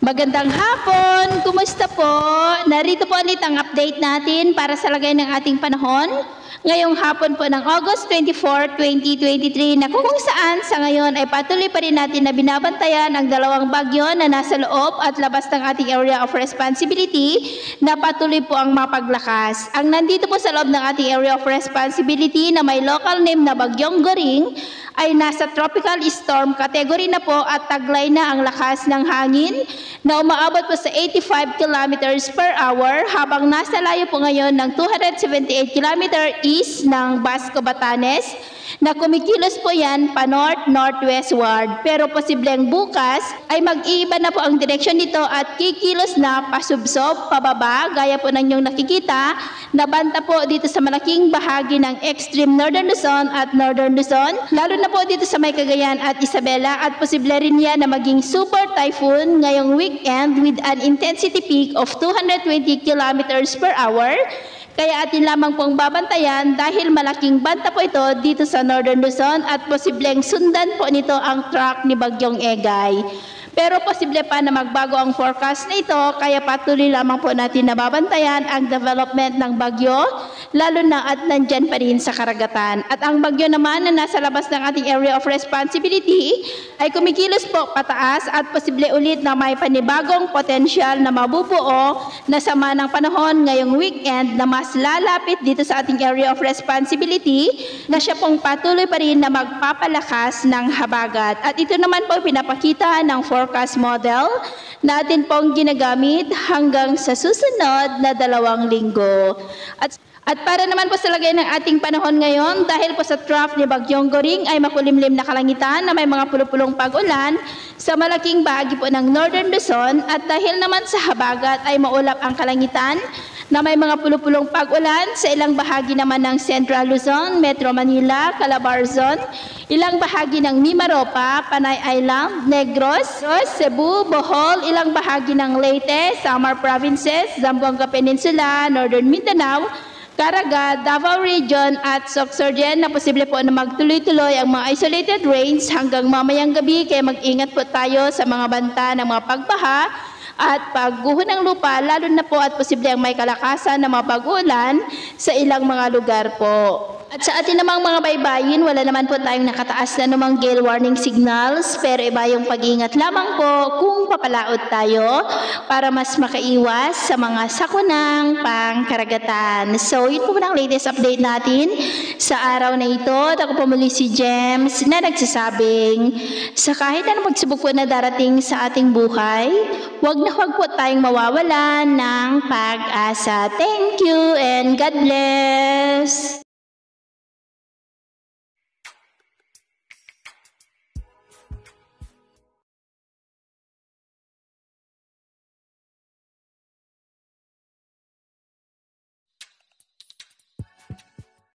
Magandang hapon! Kumusta po? Narito po ulit ang update natin para sa lagay ng ating panahon. Ngayong hapon po ng August 24, 2023 na kung saan sa ngayon ay patuloy pa rin natin na binabantayan ang dalawang bagyo na nasa loob at labas ng ating area of responsibility na patuloy po ang mapaglakas. Ang nandito po sa loob ng ating area of responsibility na may local name na Bagyong Goring ay nasa tropical storm category na po at taglay na ang lakas ng hangin na umaabot po sa 85 kilometers per hour habang nasa layo po ngayon ng 278 kilometer east ng Basco, Batanes na kumikilos po yan pa north-northwestward. Pero posibleng bukas ay mag-iiba na po ang direksyon nito at kikilos na pasubsob, pababa, gaya po ng inyong nakikita, na banta po dito sa malaking bahagi ng extreme northern Luzon at northern Luzon, lalo na po dito sa may Cagayan at Isabela, at posible rin yan na maging super typhoon ngayong weekend with an intensity peak of 220 kilometers per hour. Kaya atin lamang pong babantayan dahil malaking banta po ito dito sa Northern Luzon at posibleng sundan po nito ang track ni Bagyong Egay. Pero posible pa na magbago ang forecast na ito, kaya patuloy lamang po natin nababantayan ang development ng bagyo, lalo na at nandyan pa rin sa karagatan. At ang bagyo naman na nasa labas ng ating area of responsibility ay kumikilos po pataas at posible ulit na may panibagong potensyal na mabubuo na sama ng panahon ngayong weekend na mas lalapit dito sa ating area of responsibility na siya pong patuloy pa rin na magpapalakas ng habagat. At ito naman po pinapakita ng forecast model natin pong ginagamit hanggang sa susunod na 2 linggo. At para naman po sa lagay ng ating panahon ngayon, dahil po sa trough ni Bagyong Goring ay makulimlim na kalangitan na may mga pulupulong pag-ulan sa malaking bahagi po ng Northern Luzon, at dahil naman sa habagat ay maulap ang kalangitan na may mga pulupulong pag-ulan sa ilang bahagi naman ng Central Luzon, Metro Manila, Calabarzon, ilang bahagi ng Mimaropa, Panay Island, Negros, Cebu, Bohol, ilang bahagi ng Leyte, Samar Provinces, Zamboanga Peninsula, Northern Mindanao, Caraga, Davao Region at Sorsogon na posible po na magtuloy-tuloy ang mga isolated rains hanggang mamayang gabi, kaya mag-ingat po tayo sa mga banta ng mga pagbaha at pagguho ng lupa, lalo na po at posible ang may kalakasan na mga pag-ulan sa ilang mga lugar po. At sa atin namang mga baybayin, wala naman po tayong nakataas na namang gale warning signals, pero iba yung pag-iingat lamang po kung papalaot tayo para mas makaiwas sa mga sakunang pangkaragatan. So, yun po muna ang latest update natin sa araw na ito. At ako po muli si James na nagsasabing, sa kahit anong pagsubok po na darating sa ating buhay, huwag po tayong mawawalan ng pag-asa. Thank you and God bless!